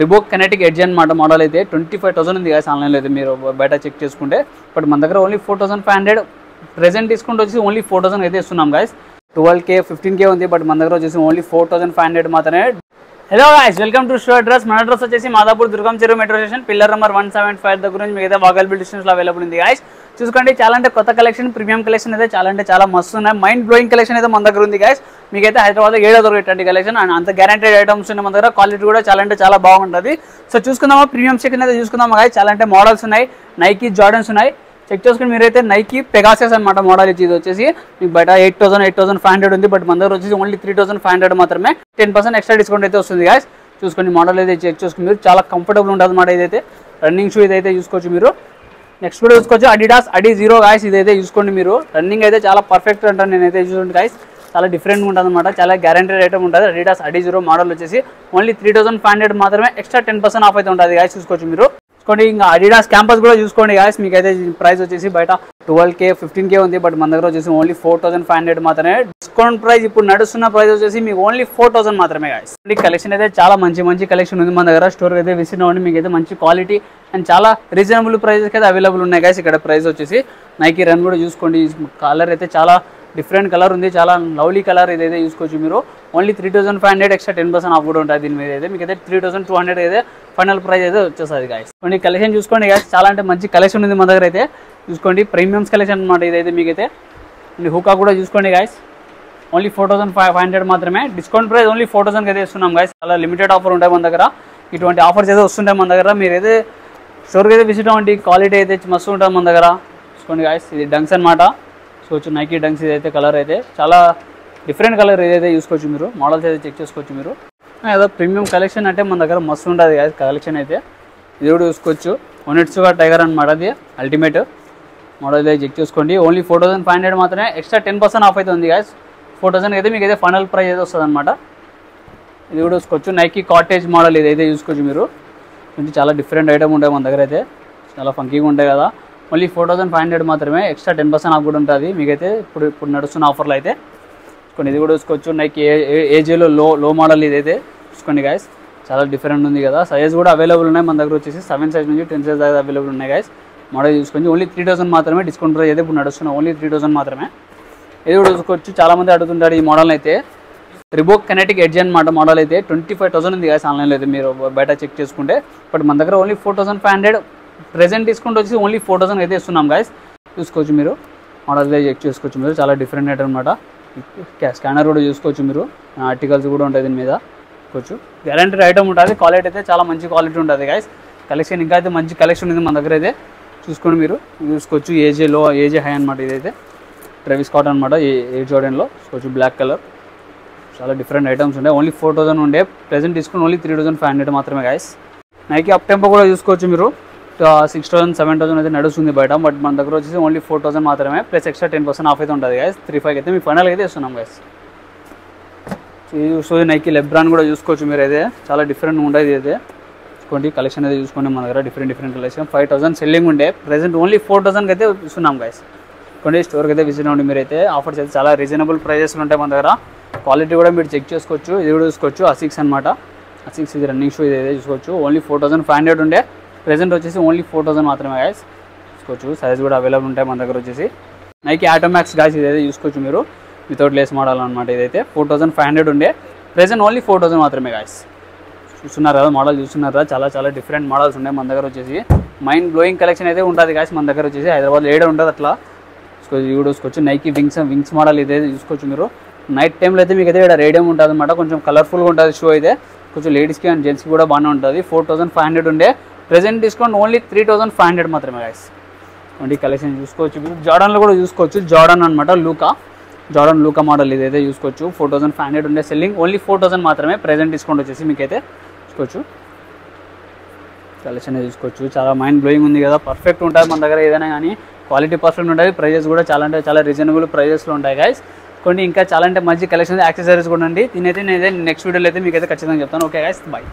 రిబోక్ kinetic edge అన్నమాట model అయితే 25,000 ఉంది గాయ్స్ ఆన్లైన్లో అయితే మీరు బయట చెక్ చేసుకుంటే. బట్ మన దగ్గర ఓన్లీ 4,500 ప్రెజెంట్ డిస్కౌంట్ వచ్చి ఓన్లీ 4,000 అయితే ఇస్తున్నాం గాయ్స్. 12K 15K ఉంది బట్ మన దగ్గర వచ్చేసి ఓన్లీ 4,500 మాత్రమే. Hello guys, welcome to show address. మన అడ్రస్ వచ్చేసి మాదాపూర్ దుర్గం చెరువు మెట్రో స్టేషన్ పిల్లర్ నెంబర్ 175 దగ్గర నుంచి మీకు అయితే వాకబుల్ డిస్టెన్స్లో అవైలబుల్ ఉంది గాయ్స్. చూసుకోండి, చాలా అంటే కొత్త కలెక్షన్, ప్రీమియం కలెక్షన్ అయితే చాలా అంటే చాలా మస్తు ఉన్నాయి. మైండ్ బ్లోయింగ్ కలెక్షన్ అయితే మన దగ్గర ఉంది గాయ్స్. మీకైతే హైదరాబాద్లో ఏడో దొరికేటువంటి కలెక్షన్ అండ్ అంత గ్యారంటెడ్ ఐటమ్స్ ఉన్నాయి మన దగ్గర. క్వాలిటీ కూడా చాలా అంటే చాలా బాగుంటుంది. సో చూసుకుందామా, ప్రీమియం సెక్షన్ అయితే చూసుకుందామా గాయ్స్. చాలా అంటే మోడల్స్ ఉన్నాయి, నైకీ జార్డన్స్ ఉన్నాయి. చెక్ చేసుకుని మీరైతే నైకీ పెగాసస్ అనమాట మోడల్ ఇది వచ్చేసి మీకు బయట 8,500 ఉంది బట్ మన దగ్గర వచ్చేసి ఓన్లీ 3,500 మాత్రమే. 10% ఎక్స్ట్రా డిస్కౌంట్ అయితే వస్తుంది గాయ్స్. చూసుకోండి, మోడల్ అయితే చెక్ చేసుకుని మీరు చాలా కంఫర్టబుల్ ఉంటుంది అన్నమాట. ఇదైతే రన్నింగ్ షూ ఇదైతే చూసుకోవచ్చు మీరు. నెక్స్ట్ కూడా చూసుకోవచ్చు అడిడాస్ Adi0 గాయ్స్. ఇదైతే చూసుకోండి మీరు, రన్నింగ్ అయితే చాలా పర్ఫెక్ట్ అంటాను నేనైతే. చూసుకోండి గాయ్స్, చాలా డిఫరెంట్గా ఉంటుంది అనమాట, చాలా గ్యారంటెడ్ ఐటమ్ ఉంటుంది. అడిడాస్ Adi0 మోడల్ వచ్చేసి ఓన్లీ 3,500 మాత్రమే. ఎక్స్ట్రా 10% ఆఫ్ అయితే ఉంటుంది గాయ్స్. చూసుకోవచ్చు మీరు. చూసుకోండి, ఇంకా అడిడాస్ క్యాంపస్ కూడా చూసుకోండి గాయ్స్. మీకైతే ప్రైస్ వచ్చేసి బయట 12K 15K ఉంది బట్ మన దగ్గర వచ్చేసి ఓన్లీ 4,500 మాత్రమే. డిస్కౌంట్ ప్రైస్ ఇప్పుడు నడుస్తున్న ప్రైస్ వచ్చేసి మీకు ఓన్లీ 4,000 మాత్రమే గాయ్స్. కలెక్షన్ అయితే చాలా మంచి కలెక్షన్ ఉంది మన దగ్గర. స్టోర్ అయితే విజిట్ అవ్వండి, మీకు అయితే మంచి క్వాలిటీ అండ్ చాలా రీజనబుల్ ప్రైజెస్కి అయితే అవైలబుల్ ఉన్నాయి గాయ్స్. ఇక్కడ ప్రైస్ వచ్చేసి నైకీ రన్ కూడా చూసుకోండి. కలర్ అయితే చాలా డిఫరెంట్ కలర్ ఉంది, చాలా లవ్లీ కలర్. ఇదైతే చూసుకోవచ్చు మీరు. ఓన్లీ 3,500 ఎక్స్ట్రా 10% ఆఫ్ కూడా ఉంటుంది దీని మీద అయితే. మీకు అయితే 3,200 అయితే ఫైనల్ ప్రైస్ అయితే వచ్చేస్తుంది గాయ్స్. కొన్ని కలెక్షన్ చూసుకోండి గాయ్స్, చాలా అంటే మంచి కలెక్షన్ ఉంది మన దగ్గర అయితే. చూసుకోండి, ప్రీమియమ్స్ కలెక్షన్ అనమాట ఇదైతే. మీకైతే హుకా కూడా చూసుకోండి గాయ్స్. ఓన్లీ 4,500 మాత్రమే. డిస్కౌంట్ ప్రైస్ ఓన్లీ 4,000 అయితే ఇస్తున్నాం గాయ్స్. చాలా లిమిటెడ్ ఆఫర్ ఉంటాయి మన దగ్గర. ఇటువంటి ఆఫర్స్ అయితే వస్తుంటాయి మన దగ్గర. మీరైతే స్టోర్కి అయితే విజిట్ అవ్వండి, క్వాలిటీ అయితే మస్తు ఉంటుంది మన దగ్గర. చూసుకోండి గాయ్స్, ఇది డంక్స్ అనమాట. చూసుకోవచ్చు నైకీ డంక్స్. ఇదైతే కలర్ అయితే చాలా డిఫరెంట్ కలర్ ఇదైతే చూసుకోవచ్చు మీరు. మోడల్స్ అయితే చెక్ చేసుకోవచ్చు మీరు. ఏదో ప్రీమియం కలెక్షన్ అంటే మన దగ్గర మస్తు ఉంటుంది గాయ్స్ కలెక్షన్ అయితే. ఇది కూడా చూసుకోవచ్చు. ఒనిట్సుగా టైగర్ అనమాట, అది అల్టిమేట్ మోడల్ అయితే చెక్ చేసుకోండి. ఓన్లీ 4,500 మాత్రమే. ఎక్స్ట్రా 10% ఆఫ్ అయితే ఉంది గాయ్స్. 4,000 అయితే మీకు అయితే ఫైనల్ ప్రైస్ అయితే వస్తుంది అనమాట. ఇది కూడా చూసుకోవచ్చు నైకీ కాటేజ్ మోడల్. ఇదైతే చూసుకోవచ్చు మీరు. కొంచెం చాలా డిఫరెంట్ ఐటమ్ ఉంటాయి మన దగ్గర అయితే, చాలా ఫంకీగా ఉంటాయి కదా. ఓన్లీ 4,500 మాత్రమే. ఎక్స్ట్రా 10% ఆఫ్ కూడా ఉంటుంది మీకైతే ఇప్పుడు నడుస్తున్న ఆఫర్లో అయితే. కొన్ని ఇది కూడా చూసుకోవచ్చు నైకీ ఏజేలో లో మోడల్. ఇదైతే చూసుకోండి గాయ్స్, చాలా డిఫరెంట్ ఉంది కదా. సైజ్ కూడా అవైలబుల్ ఉన్నాయి మన దగ్గర వచ్చేసి 7 సైజ్ నుంచి 10 సైజ్ దాకా అవైలబుల్ ఉన్నాయి గాయ్స్. మోడల్ చూసుకోండి. ఓన్లీ 3,000 మాత్రమే. డిస్కౌంట్ ప్రైస్ అయితే ఇప్పుడు నడుస్తున్నాయి ఓన్లీ 3,000 మాత్రమే. ఇది కూడా చూసుకోవచ్చు. చాలామంది అడుగుతుంటారు ఈ మోడల్ అయితే. రిబోక్ కినెటిక్ ఎడ్జ్ అన్నమాట మోడల్ అయితే 25,000 ఉంది గాయ్స్ ఆన్లైన్లో అయితే మీరు బయట చెక్ చేసుకుంటే. బట్ మన దగ్గర ఓన్లీ 4,500 ప్రెజెంట్ డిస్కౌంట్ వచ్చి ఓన్లీ 4,000 అయితే ఇస్తున్నాం గాయ్స్. చూసుకోవచ్చు మీరు. మోడల్ అయితే చెక్ చేసుకోవచ్చు మీరు. చాలా డిఫరెంట్ ఐటమ్ అనమాట. స్కానర్ కూడా చూసుకోవచ్చు మీరు. ఆర్టికల్స్ కూడా ఉంటుంది దీని మీద. చూసుకోవచ్చు గ్యారంటీడ్ ఐటమ్ ఉంటుంది. క్వాలిటీ అయితే చాలా మంచి క్వాలిటీ ఉంటుంది గాయ్స్. కలెక్షన్ ఇంకా అయితే మంచి కలెక్షన్ ఉంది మన దగ్గర అయితే. చూసుకోండి మీరు. చూసుకోవచ్చు ఏజే హై అనమాట. ఇదైతే ట్రెవిస్ స్కాట్ అనమాట, ఏ జోర్డన్లో. చూసుకోవచ్చు బ్లాక్ కలర్. చాలా డిఫరెంట్ ఐటమ్స్ ఉంటాయి. ఓన్లీ 4,000 ఉండే. ప్రెజెంట్ డిస్కౌంట్ ఓన్లీ 3,500 మాత్రమే గాయ్స్. నైకీ అప్ టెంపో కూడా చూసుకోవచ్చు మీరు. 6,000 7,000 అయితే నడుస్తుంది బయట. బట్ మన దగ్గర వచ్చేసి ఓన్లీ 4,000 మాత్రమే. ప్లస్ ఎక్స్ట్రా 10% ఆఫ్ అయితే ఉంటుంది గాయ్స్. 3,500 అయితే మీ ఫైనల్ అయితే ఇస్తున్నాం గాయ్స్. ఇది చూసుకోవచ్చు నైకీ లెబ్రాన్ కూడా చూసుకోవచ్చు మీరు. అయితే చాలా డిఫరెంట్ ఉంటుంది. అయితే చూసుకోండి కలెక్షన్ అయితే చూసుకోండి మన దగ్గర. Different collection. 5,000 సెల్లింగ్ ఉండే. ప్రెజెంట్ ఓన్లీ 4,000 అయితే ఇస్తున్నాం గాయ్స్. కొన్ని స్టోర్కి అయితే విజిట్ అవ్వండి మీరైతే. ఆఫర్స్ అయితే చాలా రీజనబుల్ ప్రైజెస్లో ఉంటాయి మన దగ్గర. క్వాలిటీ కూడా మీరు చెక్ చేసుకోవచ్చు. ఇది కూడా చూసుకోవచ్చు అసిక్స్ అనమాట. అసిక్స్ ఇది రన్నింగ్ షూ. ఇదైతే చూసుకోవచ్చు. ఓన్లీ 4,500 ఉండే. ప్రెజెంట్ వచ్చేసి ఓన్లీ 4,000 మాత్రమే గాయ్స్. చూసుకోవచ్చు సైజ్ కూడా అవైలబుల్ ఉంటాయి మన దగ్గర వచ్చేసి. Nike automax guys. ఇదైతే చూసుకోవచ్చు మీరు. వితౌట్ లేస్ మోడల్ అనమాట. ఇదైతే 4,500 ఉండే. ప్రెజెంట్ ఓన్లీ 4,000 మాత్రమే గాయ్స్. చూస్తున్నారు కదా మోడల్, చూస్తున్నారు కదా. చాలా డిఫరెంట్ మోడల్స్ ఉన్నాయి మన దగ్గర వచ్చేసి. మైండ్ బ్లోయింగ్ కలెక్షన్ అయితే ఉంటుంది గాయ్స్ మన దగ్గర వచ్చేసి. హైదరాబాద్లో ఏడ ఉంటుంది అట్లా. ఇది కూడా చూసుకోవచ్చు నైకీ వింగ్స్ మోడల్. ఇదైతే చూసుకోవచ్చు మీరు. నైట్ టైంలో అయితే మీకు అయితే ఇక్కడ రేడియం ఉంటుంది అనమాట. కొంచెం కలర్ఫుల్గా ఉంటుంది షూ అయితే. కొంచెం లేడీస్కి అండ్ జెంట్స్కి కూడా బాగానే ఉంటుంది. 4,500 ఉండే. ప్రెజెంట్ డిస్కౌంట్ ఓన్లీ 3,500 మాత్రమే గాయ్స్. ఓన్లీ కలెక్షన్ చూసుకోవచ్చు మీరు. జార్డన్లో కూడా చూసుకోవచ్చు. జార్డన్ అనమాట లూకా మోడల్. ఇదైతే చూసుకోవచ్చు. 4,500 ఉండే. సెల్లింగ్ ఓన్లీ 4,000 మాత్రమే. ప్రెజెంట్ డిస్కౌంట్ వచ్చేసి మీకైతే చూసుకోవచ్చు. కలెక్షన్ చూసుకోవచ్చు. చాలా మైండ్ బ్లోయింగ్ ఉంది కదా. పర్ఫెక్ట్ ఉంటుంది మన దగ్గర ఏదైనా కానీ. క్వాలిటీ పర్ఫెక్ట్ ఉంటుంది. ప్రైజెస్ కూడా చాలా అంటే చాలా రీజనబుల్ ప్రైజెస్లో ఉంటాయి గాయ్స్. కొన్ని ఇంకా చాలా అంటే మంచి కలెక్షన్ యాక్సెసరీస్ కూడా ఉంది. దీనైతే నేను నెక్స్ట్ వీడియోలో అయితే మీకు అయితే ఖచ్చితంగా చెప్తాను. Okay guys, bye.